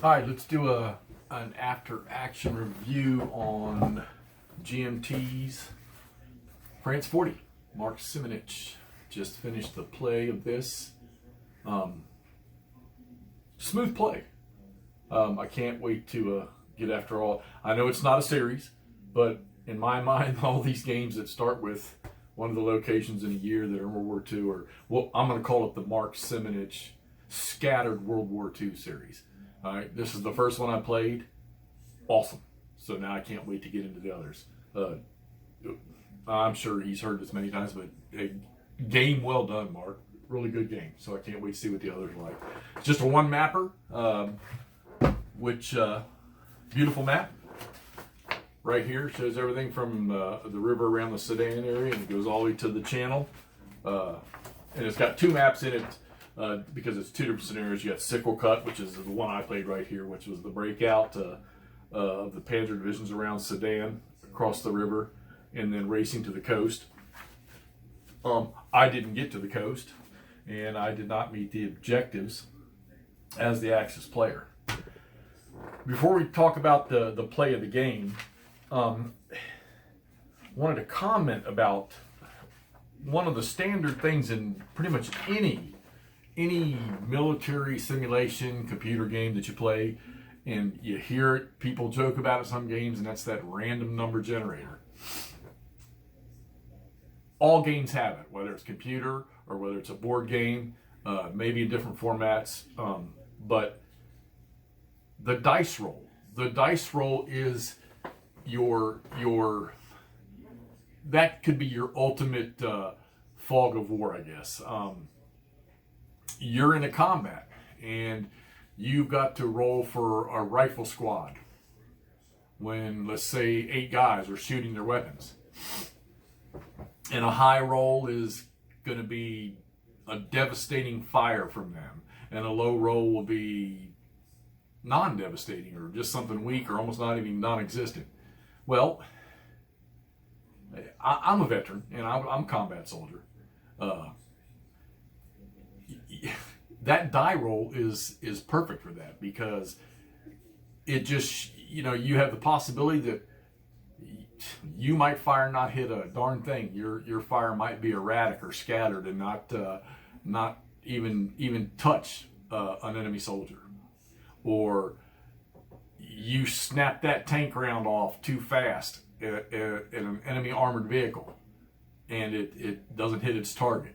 All right, let's do an after-action review on GMT's France 40. Mark Simonitch just finished the play of this. Smooth play. I can't wait to get after all. I know it's not a series, but in my mind, all these games that start with one of the locations in a year that are World War II, or well, I'm going to call it the Mark Simonitch Scattered World War II series. All right, this is the first one I played. Awesome. So now I can't wait to get into the others. I'm sure he's heard this many times, but a game well done, Mark. Really good game. So I can't wait to see what the others are like. It's just a one mapper, which beautiful map. Right here shows everything from the river around the Sedan area, and it goes all the way to the channel. And it's got two maps in it. Because it's two different scenarios. You got Sickle Cut, which is the one I played right here, which was the breakout of the Panzer divisions around Sedan across the river, and then racing to the coast. I didn't get to the coast, and I did not meet the objectives as the Axis player. Before we talk about the play of the game, wanted to comment about one of the standard things in pretty much any military simulation computer game that you play, and you hear it, people joke about it in some games, and that's that random number generator. All games have it, whether it's computer or whether it's a board game, maybe in different formats, but the dice roll is your that could be your ultimate fog of war, I guess. You're in a combat and you've got to roll for a rifle squad when, let's say, 8 guys are shooting their weapons. And a high roll is going to be a devastating fire from them, and a low roll will be non-devastating or just something weak or almost not even non-existent. Well, I'm a veteran and I'm a combat soldier. That die roll is perfect for that, because it just, you have the possibility that you might fire and not hit a darn thing. Your fire might be erratic or scattered and not even touch an enemy soldier, or you snap that tank round off too fast at an enemy armored vehicle and it doesn't hit its target.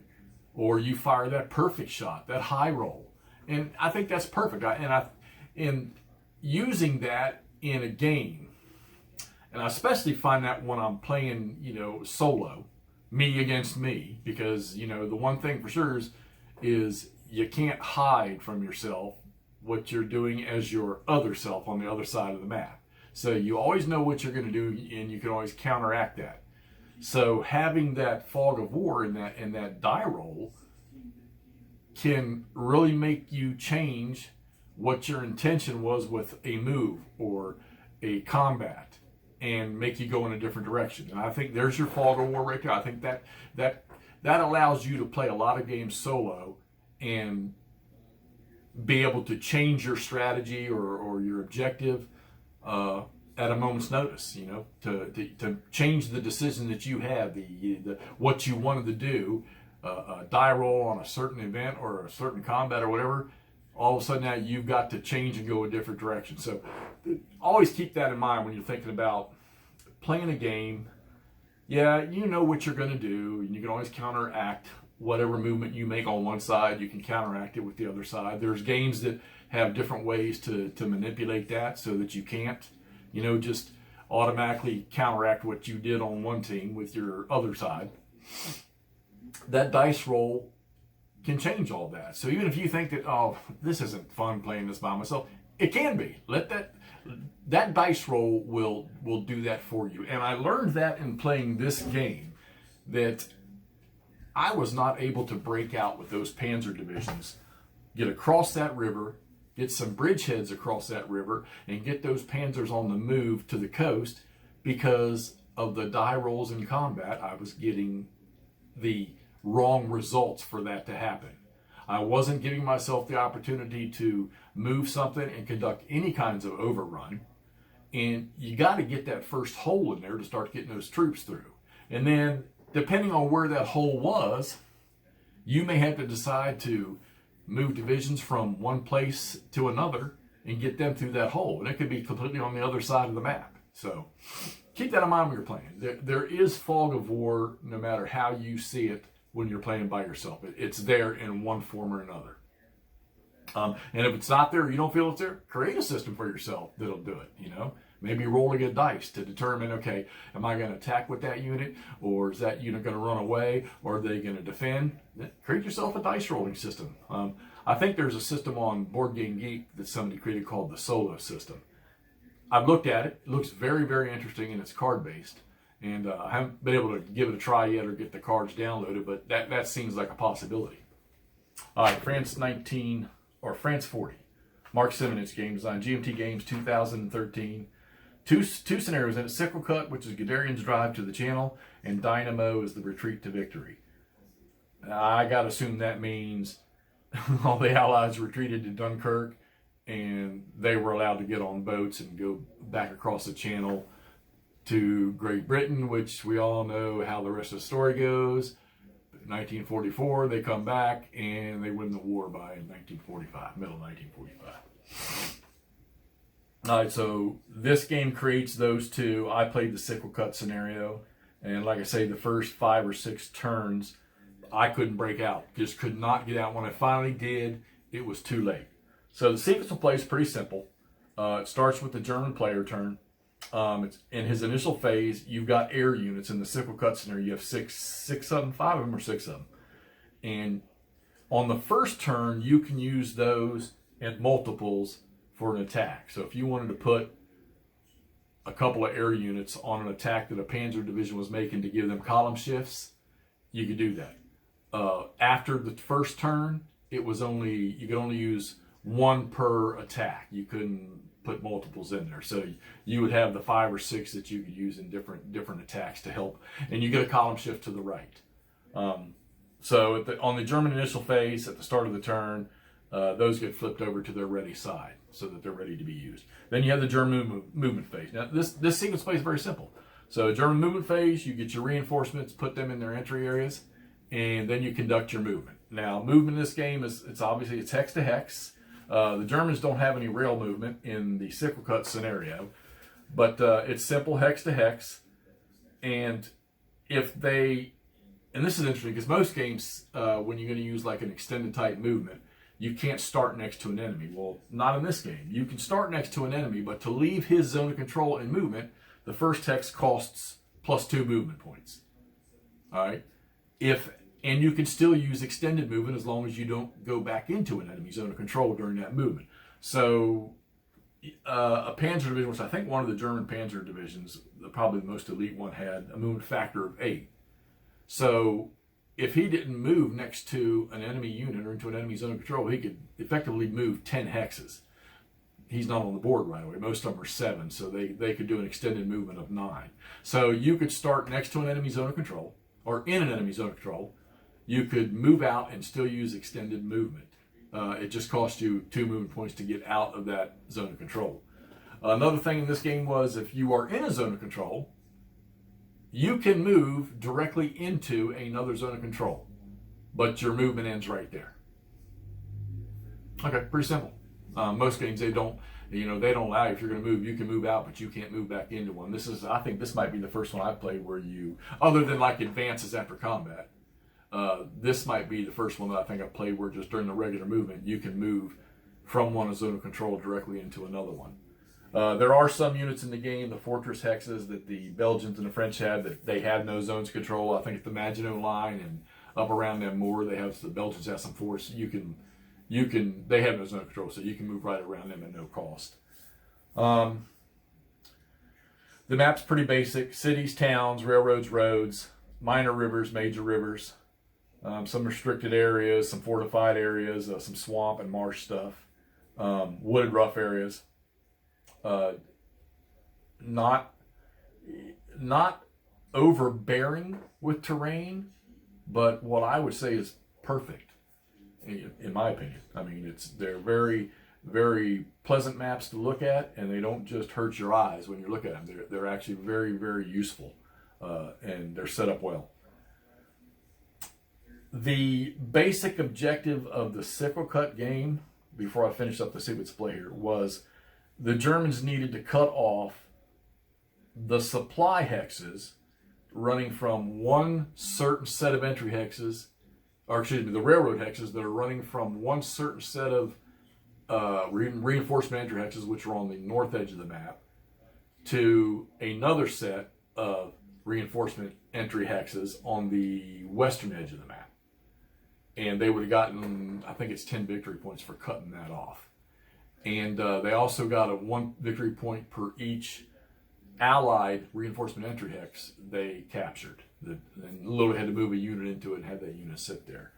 Or you fire that perfect shot, that high roll. And I think that's perfect. In using that in a game, and I especially find that when I'm playing, solo, me against me, because, the one thing for sure is you can't hide from yourself what you're doing as your other self on the other side of the map. So you always know what you're going to do, and you can always counteract that. So having that fog of war in that die roll can really make you change what your intention was with a move or a combat, and make you go in a different direction. And I think there's your fog of war right there. I think that allows you to play a lot of games solo and be able to change your strategy or your objective at a moment's notice, to change the decision that you have, the what you wanted to do, a die roll on a certain event or a certain combat or whatever. All of a sudden now you've got to change and go a different direction. So always keep that in mind when you're thinking about playing a game. Yeah, you know what you're going to do, and you can always counteract whatever movement you make on one side. You can counteract it with the other side. There's games that have different ways to manipulate that so that you can't just automatically counteract what you did on one team with your other side. That dice roll can change all that. So even if you think that, oh, this isn't fun playing this by myself, it can be. Let that dice roll will do that for you. And I learned that in playing this game, that I was not able to break out with those Panzer divisions, get across that river, get some bridgeheads across that river, and get those panzers on the move to the coast, because of the die rolls in combat. I was getting the wrong results for that to happen. I wasn't giving myself the opportunity to move something and conduct any kinds of overrun. And you got to get that first hole in there to start getting those troops through. And then, depending on where that hole was, you may have to decide to move divisions from one place to another and get them through that hole. And it could be completely on the other side of the map. So keep that in mind when you're playing. There is fog of war no matter how you see it when you're playing by yourself. It's there in one form or another. And if it's not there, you don't feel it's there, create a system for yourself that'll do it, you know. Maybe rolling a dice to determine, okay, am I going to attack with that unit, or is that unit going to run away, or are they going to defend? Create yourself a dice rolling system. I think there's a system on Board Game Geek that somebody created called the Solo system. I've looked at it. It looks very, very interesting, and it's card-based. And I haven't been able to give it a try yet or get the cards downloaded, but that seems like a possibility. All right, France 40. Mark Simonitch game design, GMT Games 2013. Two scenarios in it. Sickle Cut, which is Guderian's drive to the channel, and Dynamo is the retreat to victory. I got to assume that means all the Allies retreated to Dunkirk, and they were allowed to get on boats and go back across the channel to Great Britain, which we all know how the rest of the story goes. 1944, they come back, and they win the war by 1945, middle of 1945. All right, so this game creates those two. I played the Sickle Cut scenario, and like I say, the first 5 or 6 turns, I couldn't break out. Just could not get out. When I finally did, it was too late. So the sequence of play is pretty simple. It starts with the German player turn. It's in his initial phase, you've got air units in the Sickle Cut scenario. You have six of them, 5 of them, or 6 of them. And on the first turn, you can use those in multiples for an attack. So if you wanted to put a couple of air units on an attack that a Panzer division was making to give them column shifts, you could do that. After the first turn, you could only use 1 per attack. You couldn't put multiples in there. So you would have the 5 or 6 that you could use in different attacks to help. And you get a column shift to the right. So on the German initial phase, at the start of the turn, those get flipped over to their ready side so that they're ready to be used. Then you have the German movement phase. Now, this sequence play is very simple. So German movement phase, you get your reinforcements, put them in their entry areas, and then you conduct your movement. Now, movement in this game it's obviously hex to hex. The Germans don't have any rail movement in the Sickle Cut scenario, but it's simple hex to hex. And and this is interesting because most games, when you're going to use like an extended type movement, you can't start next to an enemy. Well, not in this game. You can start next to an enemy, but to leave his zone of control and movement, the first hex costs +2 movement points. All right? And you can still use extended movement as long as you don't go back into an enemy zone of control during that movement. So a Panzer division, which I think one of the German Panzer divisions, probably the most elite one, had a movement factor of 8. So if he didn't move next to an enemy unit or into an enemy zone of control, he could effectively move 10 hexes. He's not on the board right away. Most of them are 7, so they could do an extended movement of 9. So you could start next to an enemy zone of control, or in an enemy zone of control. You could move out and still use extended movement. It just costs you 2 movement points to get out of that zone of control. Another thing in this game was if you are in a zone of control, you can move directly into another zone of control, but your movement ends right there. Okay, pretty simple. Most games they don't allow you. If you're going to move, you can move out, but you can't move back into one. I think this might be the first one I've played where other than like advances after combat, this might be the first one that I think I've played where just during the regular movement, you can move from one zone of control directly into another one. There are some units in the game, the fortress hexes that the Belgians and the French had, that they have no zones of control. I think it's the Maginot Line and up around them more, the Belgians have some force. They have no zone of control, so you can move right around them at no cost. The map's pretty basic: cities, towns, railroads, roads, minor rivers, major rivers, some restricted areas, some fortified areas, some swamp and marsh stuff, wooded rough areas. Not overbearing with terrain, but what I would say is perfect. in my opinion. I mean, they're very, very pleasant maps to look at, and they don't just hurt your eyes when you look at them. They're actually very, very useful, and they're set up well. The basic objective of the Sickle cut game, before I finish up the sequence play here, was the Germans needed to cut off the supply hexes running from one certain set of entry hexes, or excuse me, the railroad hexes that are running from one certain set of reinforcement entry hexes, which are on the north edge of the map, to another set of reinforcement entry hexes on the western edge of the map. And they would have gotten, I think it's 10 victory points for cutting that off. And they also got a 1 victory point per each Allied reinforcement entry hex they captured. And Lillard had to move a unit into it and have that unit sit there.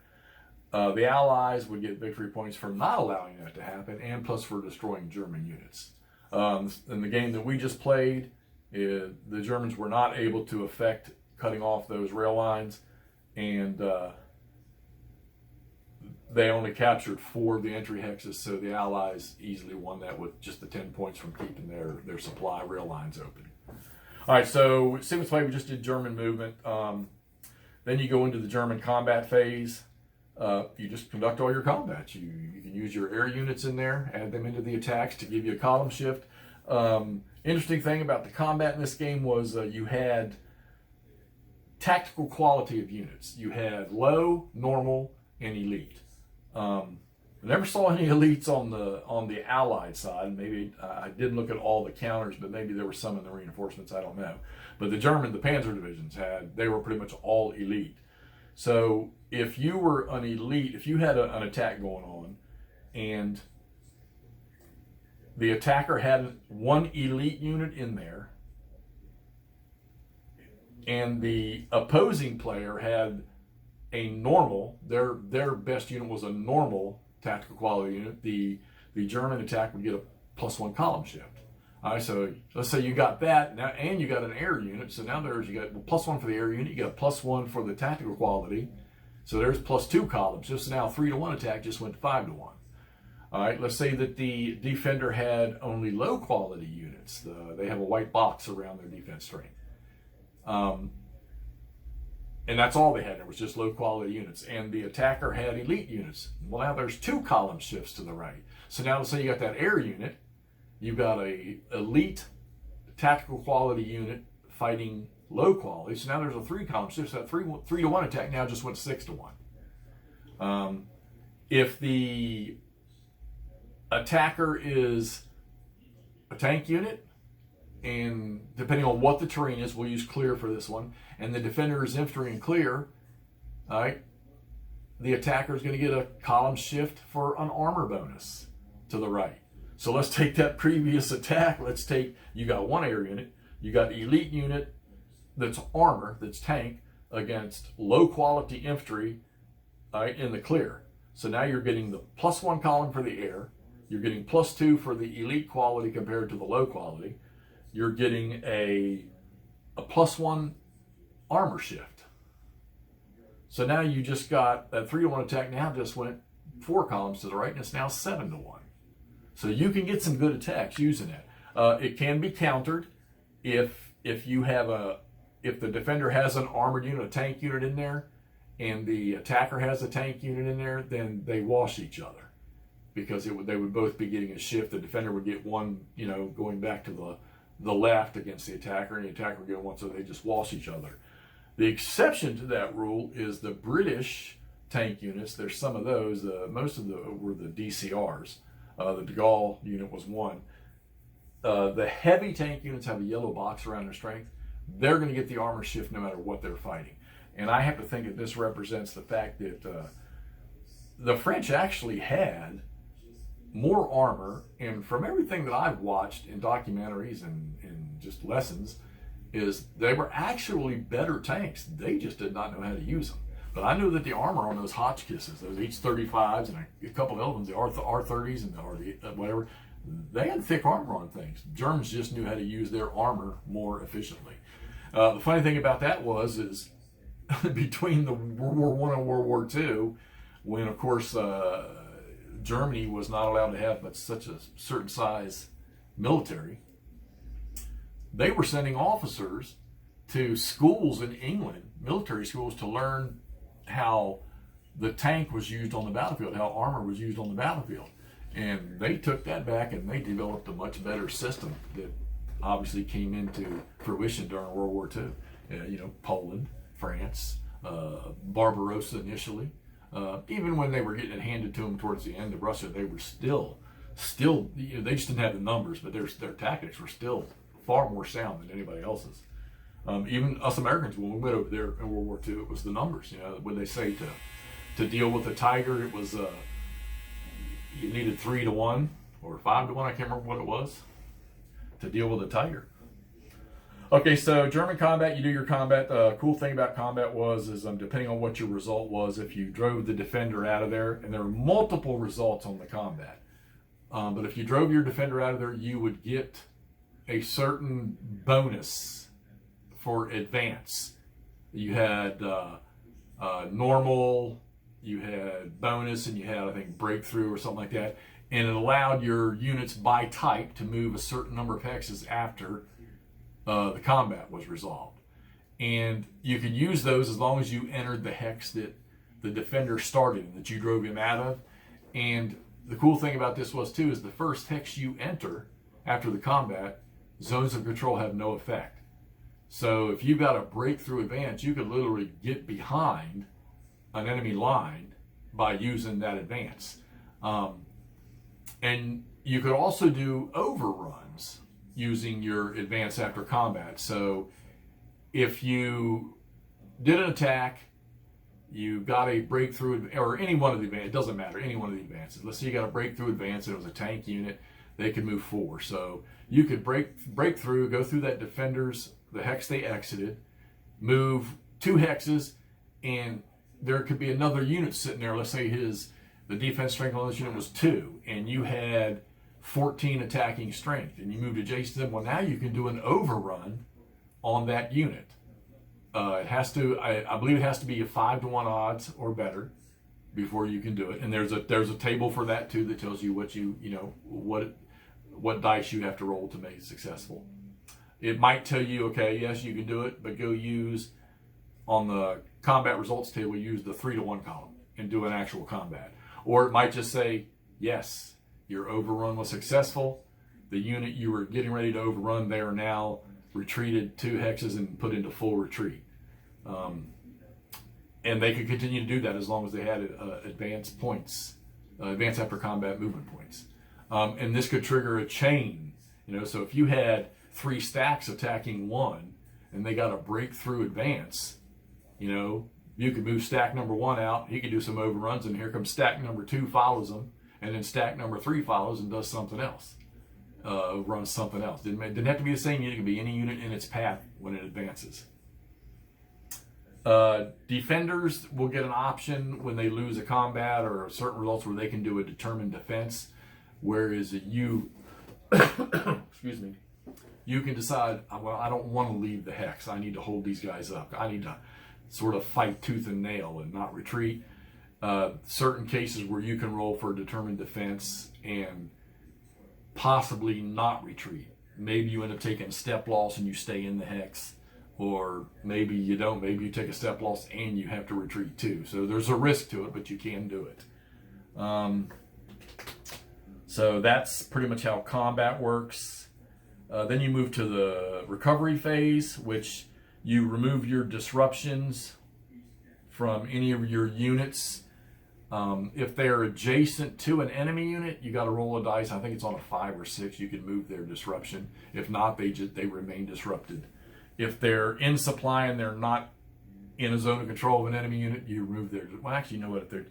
The Allies would get victory points for not allowing that to happen, and plus for destroying German units. In the game that we just played, the Germans were not able to effect cutting off those rail lines, and they only captured 4 of the entry hexes, so the Allies easily won that with just the 10 points from keeping their supply rail lines open. All right, so sequence play, we just did German movement. Then you go into the German combat phase. You just conduct all your combats. You can use your air units in there, add them into the attacks to give you a column shift. Interesting thing about the combat in this game was you had tactical quality of units. You had low, normal, and elite. I never saw any elites on the Allied side. Maybe I didn't look at all the counters, but maybe there were some in the reinforcements. I don't know. But the Panzer divisions they were pretty much all elite. So if you were an elite, if you had an attack going on, and the attacker had one elite unit in there, and the opposing player had a normal, their best unit was a normal tactical quality unit, the German attack would get a +1 column shift. All right, so let's say you got that now, and you got an air unit. So now you got +1 for the air unit, you got a +1 for the tactical quality. So there's +2 columns. Just now 3-to-1 attack just went to 5-to-1. All right, let's say that the defender had only low quality units. They have a white box around their defense strength. And that's all they had. There was just low quality units. And the attacker had elite units. Well, now there's 2 column shifts to the right. So now let's say you got that air unit. You've got a elite tactical quality unit fighting low quality. So now there's a 3 column shift. So that 3-to-1 attack now just went 6-to-1. If the attacker is a tank unit, and depending on what the terrain is, we'll use clear for this one, and the defender is infantry and clear, all right, the attacker is going to get a column shift for an armor bonus to the right. So let's take that previous attack. You got 1 air unit, you got elite unit that's armor, that's tank, against low quality infantry, all right, in the clear. So now you're getting the +1 column for the air, you're getting +2 for the elite quality compared to the low quality. You're getting a +1 armor shift. So now you just got that 3-to-1 attack now just went 4 columns to the right, and it's now 7-to-1. So you can get some good attacks using it. It can be countered if the defender has an armored unit, a tank unit in there, and the attacker has a tank unit in there, then they wash each other, because they would both be getting a shift. The defender would get 1, going back to the left against the attacker, and the attacker would get 1, so they just wash each other. The exception to that rule is the British tank units. There's some of those. Most of them were the DCRs. The De Gaulle unit was 1. The heavy tank units have a yellow box around their strength. They're going to get the armor shift no matter what they're fighting. And I have to think that this represents the fact that the French actually had more armor, and from everything that I've watched in documentaries and just lessons, is they were actually better tanks. They just did not know how to use them. But I knew that the armor on those Hotchkisses, those H-35s, and a couple of them, the R-30s and the whatever, they had thick armor on things. Germans just knew how to use their armor more efficiently. The funny thing about that is between the World War I and World War II, when, of course, Germany was not allowed to have but such a certain size military, they were sending officers to schools in England, military schools, to learn how the tank was used on the battlefield, how armor was used on the battlefield. And they took that back and they developed a much better system that obviously came into fruition during World War II. Poland, France, Barbarossa initially. Even when they were getting it handed to them towards the end of Russia, they were still, they just didn't have the numbers, but their tactics were still far more sound than anybody else's. Even us Americans, when we went over there in World War II, it was the numbers. When they say to deal with the Tiger, it was you needed 3 to 1 or 5 to 1. I can't remember what it was to deal with the Tiger. Okay, so German combat, you do your combat. The cool thing about combat is depending on what your result was, if you drove the defender out of there, and there are multiple results on the combat, but if you drove your defender out of there, you would get a certain bonus for advance. You had normal, you had bonus, and you had, I think, breakthrough or something like that, and it allowed your units by type to move a certain number of hexes after the combat was resolved. And you could use those as long as you entered the hex that the defender started and that you drove him out of. And the cool thing about this was too, is the first hex you enter after the combat, zones of control have no effect. So if you got a breakthrough advance, you could literally get behind an enemy line by using that advance. And you could also do overruns using your advance after combat. So if you did an attack, you got a breakthrough, or any one of the advances, it doesn't matter, any one of the advances. Let's say you got a breakthrough advance and it was a tank unit, they could move 4. So you could break through, go through that defender's, the hex they exited, move 2 hexes, and there could be another unit sitting there. Let's say the defense strength on this unit was 2, and you had 14 attacking strength, and you moved adjacent to them. Well, now you can do an overrun on that unit. It has to, I believe it has to be a 5 to 1 odds or better before you can do it. And there's a table for that too that tells you what dice you have to roll to make it successful. It might tell you, okay, yes, you can do it, but go use on the combat results table, use the 3 to 1 column and do an actual combat. Or it might just say, yes, your overrun was successful. The unit you were getting ready to overrun, they are now retreated 2 hexes and put into full retreat. And they could continue to do that as long as they had advanced points, advance after combat movement points. And this could trigger a chain. So if you had 3 stacks attacking 1 and they got a breakthrough advance, you could move stack number 1 out, he could do some overruns, and here comes stack number 2, follows them, and then stack number 3 follows and does something else, runs something else. Didn't have to be the same unit, it could be any unit in its path when it advances. Defenders will get an option when they lose a combat or certain results where they can do a determined defense, whereas you, excuse me, you can decide, well, I don't want to leave the hex. I need to hold these guys up. I need to sort of fight tooth and nail and not retreat. Certain cases where you can roll for a determined defense and possibly not retreat. Maybe you end up taking a step loss and you stay in the hex, or maybe you don't. Maybe you take a step loss and you have to retreat too. So there's a risk to it, but you can do it. So that's pretty much how combat works. Then you move to the recovery phase, which you remove your disruptions from any of your units. If they're adjacent to an enemy unit, you got to roll a dice. I think it's on a 5 or 6. You can move their disruption. If not, they remain disrupted. If they're in supply and they're not in a zone of control of an enemy unit, you remove their. Well, actually, you know what? If they're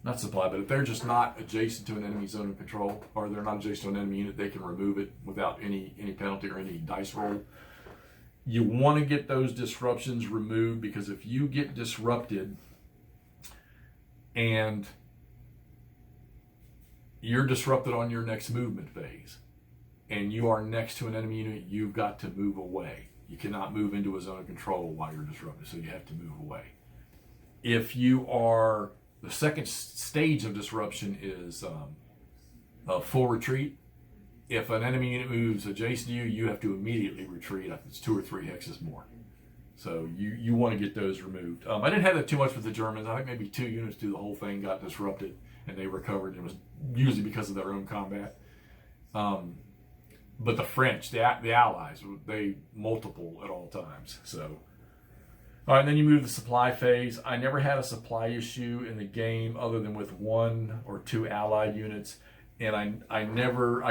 not supply, but if they're just not adjacent to an enemy zone of control, or they're not adjacent to an enemy unit, they can remove it without any penalty or any dice roll. You want to get those disruptions removed, because if you get disrupted and you're disrupted on your next movement phase and you are next to an enemy unit, you've got to move away. You cannot move into a zone of control while you're disrupted, so you have to move away. If you are The second stage of disruption is a full retreat. If an enemy unit moves adjacent to you, you have to immediately retreat. It's 2 or 3 hexes more. So you want to get those removed. I didn't have that too much with the Germans. I think maybe 2 units through the whole thing got disrupted and they recovered. It was usually because of their own combat. But the French, the Allies, they multiple at all times. So, all right, then you move to the supply phase. I never had a supply issue in the game other than with 1 or 2 Allied units. And I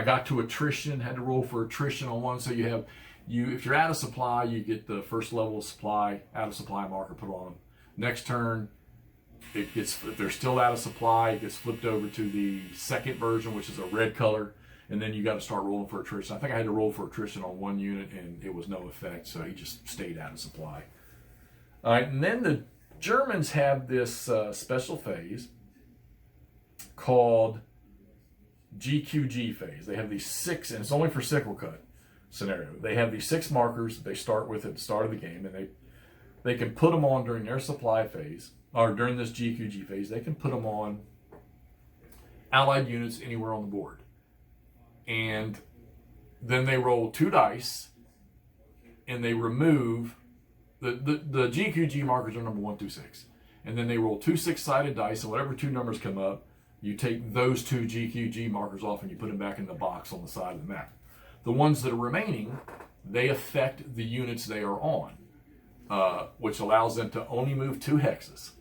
got to attrition, had to roll for attrition on one. So if you're out of supply, you get the first level of supply, out of supply marker put on them. Next turn, if they're still out of supply, it gets flipped over to the second version, which is a red color. And then you got to start rolling for attrition. I think I had to roll for attrition on 1 unit and it was no effect. So he just stayed out of supply. All right. And then the Germans have this special phase called GQG phase. They have these 6, and it's only for sickle cut scenario. They have these 6 markers they start with at the start of the game, and they can put them on during their supply phase, or during this GQG phase. They can put them on Allied units anywhere on the board. And then they roll 2 dice, and they remove, the GQG markers are number 1 through 6. And then they roll 2 6-sided dice, and whatever 2 numbers come up, you take those 2 GQG markers off and you put them back in the box on the side of the map. The ones that are remaining, they affect the units they are on, which allows them to only move 2 hexes.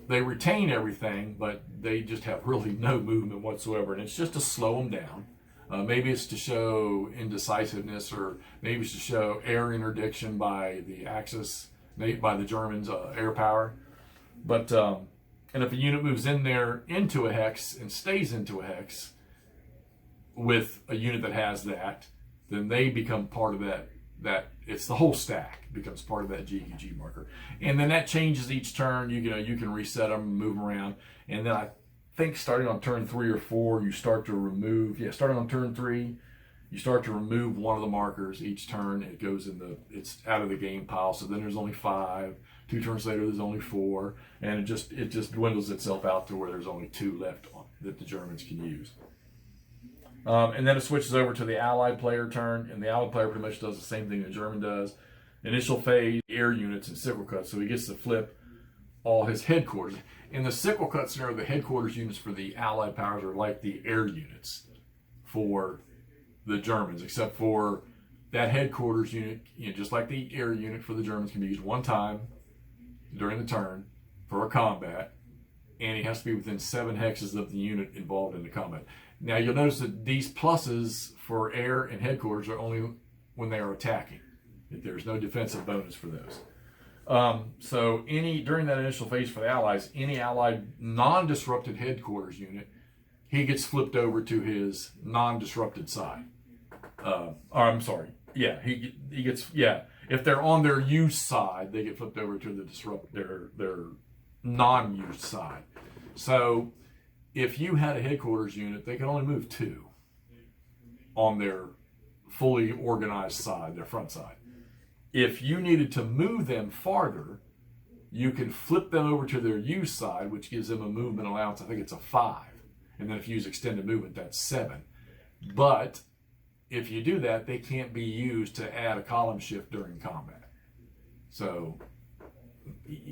They retain everything, but they just have really no movement whatsoever, and it's just to slow them down. Maybe it's to show indecisiveness, or maybe it's to show air interdiction by the Axis, by the Germans' air power. But and if a unit moves in there into a hex and stays into a hex with a unit that has that, then they become part of that it's the whole stack becomes part of that GQG marker. And then that changes each turn. You can reset them, move them around. And then I think starting on turn 3 or 4, you start to remove, starting on turn 3, you start to remove one of the markers each turn. It goes it's out of the game pile. So then there's only 5. 2 turns later, there's only 4, and it just dwindles itself out to where there's only 2 left that the Germans can use. And then it switches over to the Allied player turn, and the Allied player pretty much does the same thing the German does. Initial phase, air units, and sickle cuts. So he gets to flip all his headquarters. In the sickle cut scenario, the headquarters units for the Allied powers are like the air units for the Germans, except for that headquarters unit, just like the air unit for the Germans, can be used 1 time during the turn for a combat, and he has to be within 7 hexes of the unit involved in the combat. Now you'll notice that these pluses for air and headquarters are only when they are attacking. There's no defensive bonus for those. So during that initial phase for the Allies, any Allied non-disrupted headquarters unit, he gets flipped over to his non-disrupted side. He gets if they're on their used side, they get flipped over to their non-used side. So if you had a headquarters unit, they can only move 2 on their fully organized side, their front side. If you needed to move them farther, you can flip them over to their used side, which gives them a movement allowance. I think it's a 5. And then if you use extended movement, that's 7. But if you do that, they can't be used to add a column shift during combat. So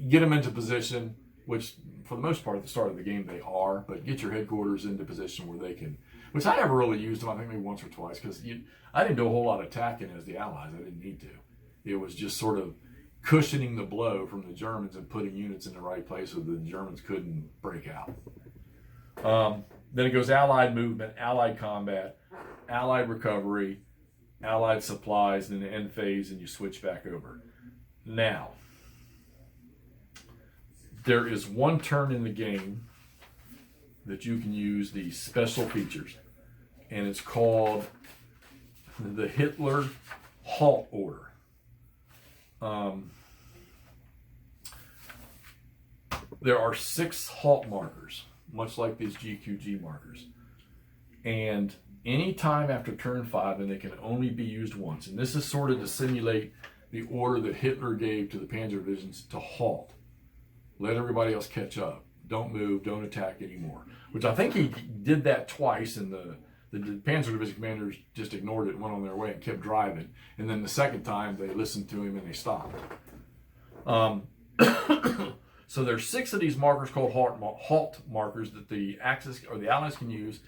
get them into position, which for the most part at the start of the game they are, but get your headquarters into position where they can, which I never really used them, I think maybe once or twice, because I didn't do a whole lot of attacking as the Allies. I didn't need to. It was just sort of cushioning the blow from the Germans and putting units in the right place so the Germans couldn't break out. Then it goes Allied movement, Allied combat, Allied recovery, Allied supplies, and then the end phase, and you switch back over. Now, there is 1 turn in the game that you can use these special features, and it's called the Hitler Halt order. There are 6 halt markers, much like these GQG markers. And any time after turn 5, and they can only be used once. And this is sort of to simulate the order that Hitler gave to the panzer divisions to halt. let everybody else catch up. Don't move, don't attack anymore. Which I think he did that twice, and the Panzer Division commanders just ignored it and went on their way and kept driving. And then the second time, they listened to him and they stopped. So there's 6 of these markers called halt markers that the Axis or the Allies can use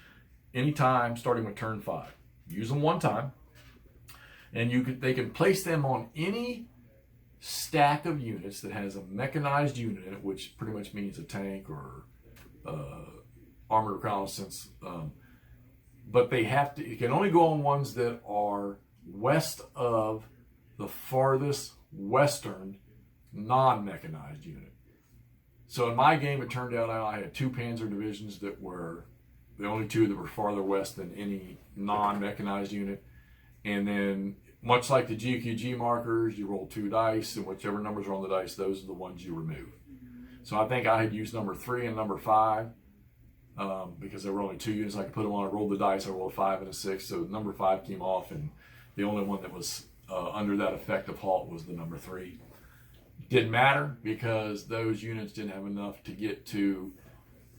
anytime starting with turn 5. Use them one time, and they can place them on any stack of units that has a mechanized unit in it, which pretty much means a tank or armored reconnaissance. But they have to. You can only go on ones that are west of the farthest western non-mechanized unit. So in my game, it turned out I had 2 Panzer divisions that were the only 2 that were farther west than any non-mechanized unit. And then, much like the GQG markers, you roll 2 dice, and whichever numbers are on the dice, those are the ones you remove. So I think I had used number 3 and number 5 because there were only 2 units I could put them on. I rolled the dice, I rolled a 5 and a 6, so number 5 came off, and the only one that was under that effect of halt was the number 3. Didn't matter because those units didn't have enough to get to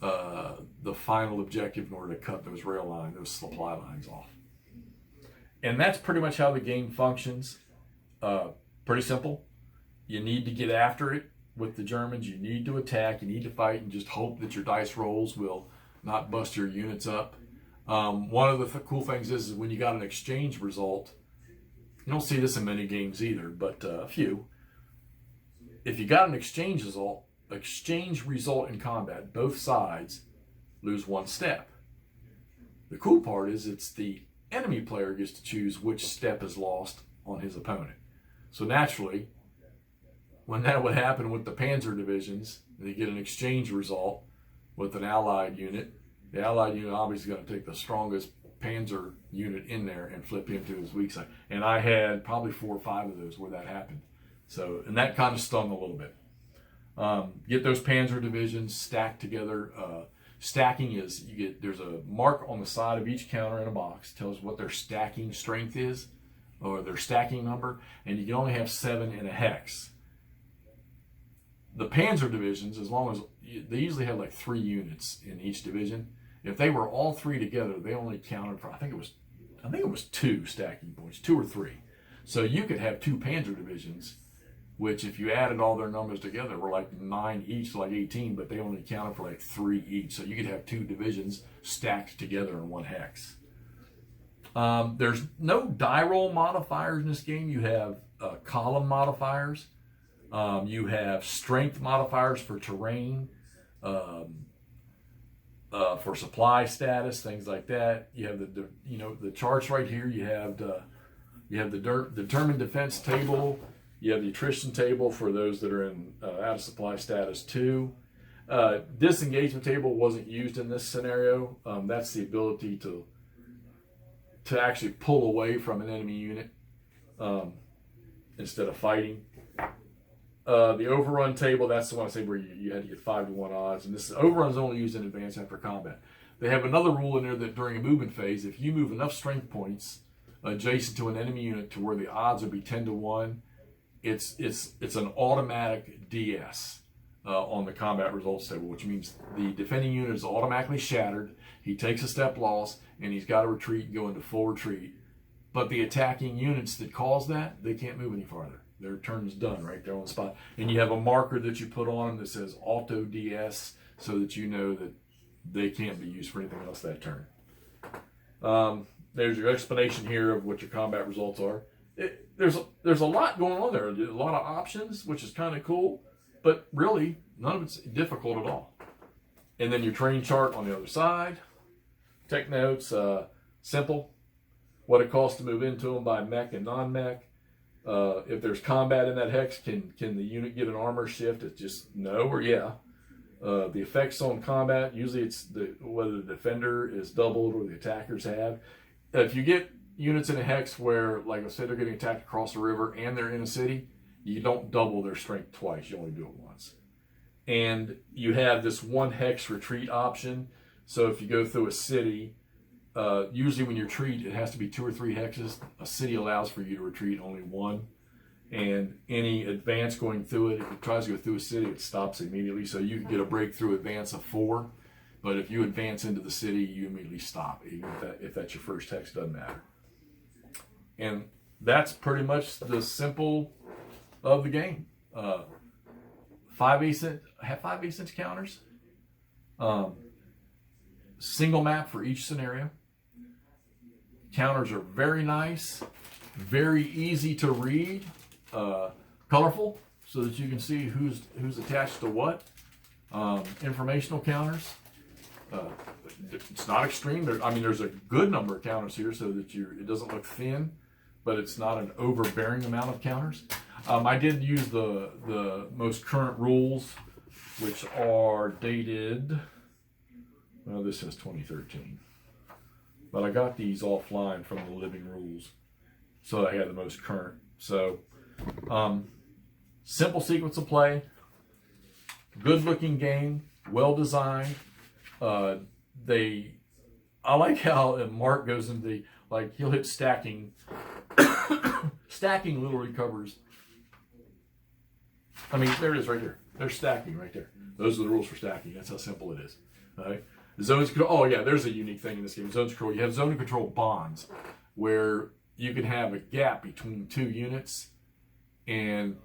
the final objective in order to cut those rail lines, those supply lines off. And that's pretty much how the game functions. Pretty simple. You need to get after it with the Germans. You need to attack. You need to fight, and just hope that your dice rolls will not bust your units up. One of the cool things is when you got an exchange result, you don't see this in many games either, but a few. If you got an exchange result in combat, both sides lose 1 step. The cool part is it's the enemy player gets to choose which step is lost on his opponent. So naturally, when that would happen with the Panzer divisions, they get an exchange result with an Allied unit. The Allied unit obviously is going to take the strongest Panzer unit in there and flip him to his weak side. And I had probably 4 or 5 of those where that happened. So, and that kind of stung a little bit. Get those Panzer divisions stacked together. Stacking is, there's a mark on the side of each counter in a box, tells what their stacking strength is, or their stacking number, and you can only have 7 in a hex. The Panzer divisions, as long as, they usually have like 3 units in each division. If they were all 3 together, they only counted for, I think it was 2 stacking points, 2 or 3. So you could have 2 Panzer divisions, which if you added all their numbers together were like 9 each, so like 18, but they only counted for like 3 each. So you could have 2 divisions stacked together in 1 hex. There's no die roll modifiers in this game. You have column modifiers. You have strength modifiers for terrain, for supply status, things like that. You have the charts right here. You have the determined defense table. You have the attrition table for those that are in out of supply status 2. Disengagement table wasn't used in this scenario. That's the ability to actually pull away from an enemy unit instead of fighting. The overrun table, that's the one I say where you had to get 5-to-1 odds. And this overrun is only used in advance after combat. They have another rule in there that during a movement phase, if you move enough strength points adjacent to an enemy unit to where the odds would be 10-to-1, it's an automatic DS on the combat results table, which means the defending unit is automatically shattered. He takes a step loss, and he's got to retreat and go into full retreat. But the attacking units that cause that, they can't move any farther. Their turn's done right there on the spot. And you have a marker that you put on them that says Auto DS so that you know that they can't be used for anything else that turn. There's your explanation here of what your combat results are. There's a lot going on there. A lot of options, which is kind of cool, but really none of it's difficult at all. And then your train chart on the other side. Tech notes, simple. What it costs to move into them by mech and non-mech. If there's combat in that hex, can the unit get an armor shift? It's just no or yeah. The effects on combat, usually it's whether the defender is doubled or the attackers have. If you get units in a hex where, like I said, they're getting attacked across the river and they're in a city, you don't double their strength twice. You only do it once. And you have this 1 hex retreat option. So if you go through a city, usually when you retreat, it has to be 2 or 3 hexes. A city allows for you to retreat only 1. and any advance going through it, if it tries to go through a city, it stops immediately. So you can get a breakthrough advance of 4, but if you advance into the city, you immediately stop, even if that's your first hex, doesn't matter. And that's pretty much the simple of the game. 5/8 inch counters. Single map for each scenario. Counters are very nice, very easy to read, colorful, so that you can see who's attached to what. Informational counters. It's not extreme. There's a good number of counters here, so that it doesn't look thin, but it's not an overbearing amount of counters. I did use the most current rules, which are dated. Well, this says 2013, but I got these offline from the living rules, so I had the most current. So, simple sequence of play, good looking game, well designed. I like how Mark goes into he'll hit stacking. Stacking literally covers. There it is right there. There's stacking right there. Those are the rules for stacking. That's how simple it is. All right. Zones control. Oh yeah, there's a unique thing in this game. Zones control. You have zone and control bonds, where you can have a gap between 2 units, and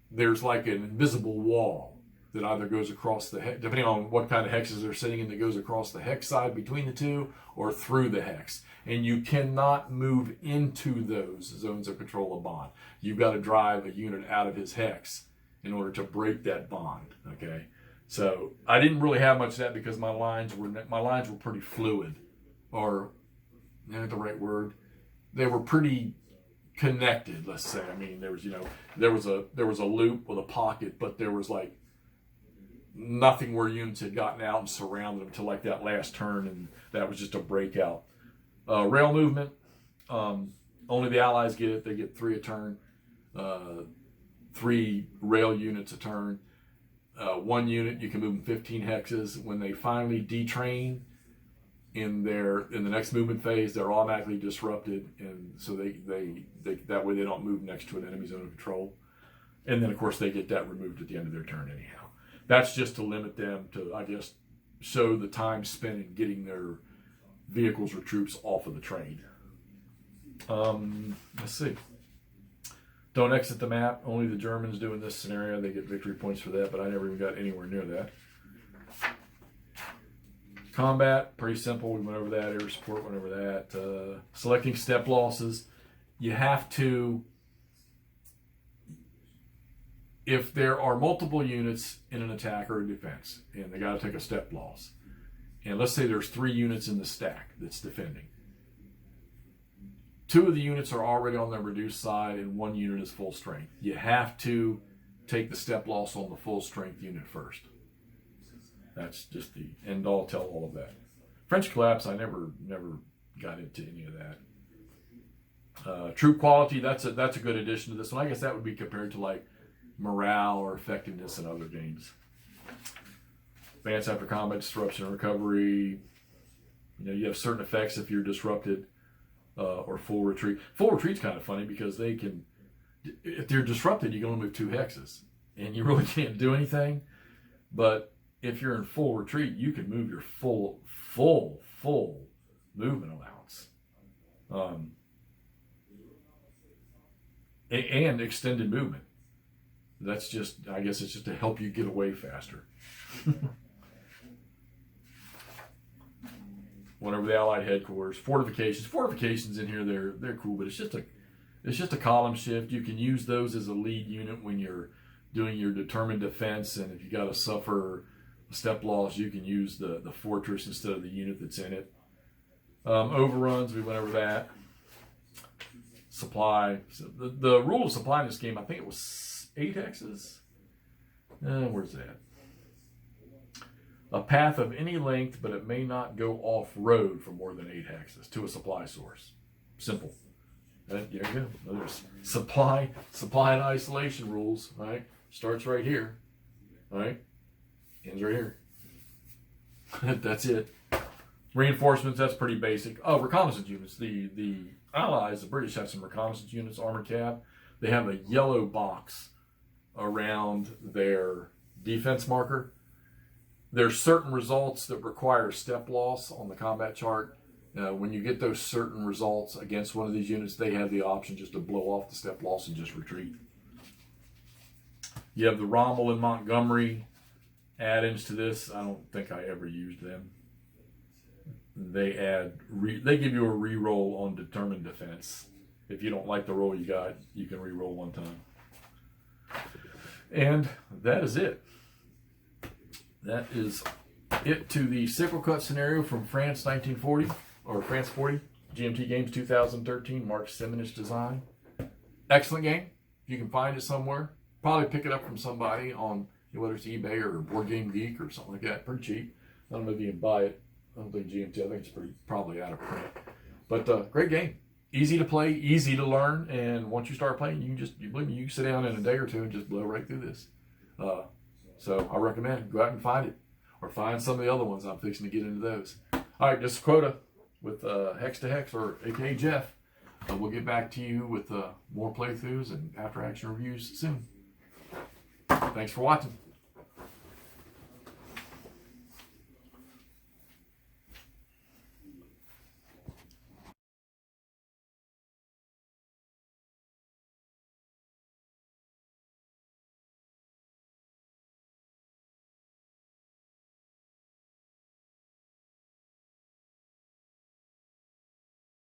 there's like an invisible wall that either goes across the hex, depending on what kind of hexes they're sitting in, that goes across the hex side between the 2 or through the hex. And you cannot move into those zones of control of bond. You've got to drive a unit out of his hex in order to break that bond. Okay. So I didn't really have much of that because my lines were pretty fluid, or not the right word. They were pretty connected. Let's say. There was a loop with a pocket, but there was like nothing where units had gotten out and surrounded them until like that last turn, and that was just a breakout. Rail movement. Only the allies get it. They get 3 a turn. 3 rail units a turn. 1 unit, you can move them 15 hexes. When they finally detrain in the next movement phase, they're automatically disrupted, and so they that way they don't move next to an enemy zone of control. And then of course they get that removed at the end of their turn anyhow. That's just to limit them to, I guess, show the time spent in getting their vehicles or troops off of the train. Let's see. Don't exit the map. Only the Germans do in this scenario. They get victory points for that, but I never even got anywhere near that. Combat, pretty simple. We went over that. Air support went over that. Selecting step losses. You have to, if there are multiple units in an attack or a defense, and they got to take a step loss, and let's say there's 3 units in the stack that's defending. 2 of the units are already on the reduced side, and 1 unit is full strength. You have to take the step loss on the full strength unit first. That's just the end all tell all of that. French collapse, I never got into any of that. Troop quality, that's a good addition to this one. I guess that would be compared to like morale or effectiveness in other games. Advance after combat, disruption and recovery. You have certain effects if you're disrupted. Or full retreat. Full retreat's kind of funny because they can, if they're disrupted, you can only move 2 hexes, and you really can't do anything. But if you're in full retreat, you can move your full movement allowance, and extended movement. That's just, I guess, it's just to help you get away faster. Went over the Allied headquarters. Fortifications in here, they're cool, but it's just a column shift. You can use those as a lead unit when you're doing your determined defense, and if you got to suffer a step loss, you can use the fortress instead of the unit that's in it. Overruns, we went over that. Supply. So the rule of supply in this game, I think it was 8 hexes. Where's that? A path of any length, but it may not go off-road for more than 8 hexes to a supply source. Simple. There you go. There's supply and isolation rules, right? Starts right here, right? Ends right here. That's it. Reinforcements, that's pretty basic. Oh, reconnaissance units. The Allies, the British have some reconnaissance units, armored cab. they have a yellow box around their defense marker. There's certain results that require step loss on the combat chart. When you get those certain results against one of these units, they have the option just to blow off the step loss and just retreat. You have the Rommel and Montgomery add-ins to this. I don't think I ever used them. They give you a re-roll on determined defense. If you don't like the roll you got, you can re-roll one time. And that is it. That is it to the Sickle cut scenario from France 1940, or France 40, GMT Games 2013, Mark Simonitch design. Excellent game. You can find it somewhere. Probably pick it up from somebody on, whether it's eBay or Board Game Geek or something like that. Pretty cheap. I don't know if you can buy it. I don't think GMT. I think it's probably out of print. But great game. Easy to play, easy to learn, and once you start playing, you can sit down in a day or two and just blow right through this. So I recommend go out and find it, or find some of the other ones. I'm fixing to get into those. All right, this is Quota with Hex to Hex, or AKA Jeff. We'll get back to you with more playthroughs and after action reviews soon. Thanks for watching.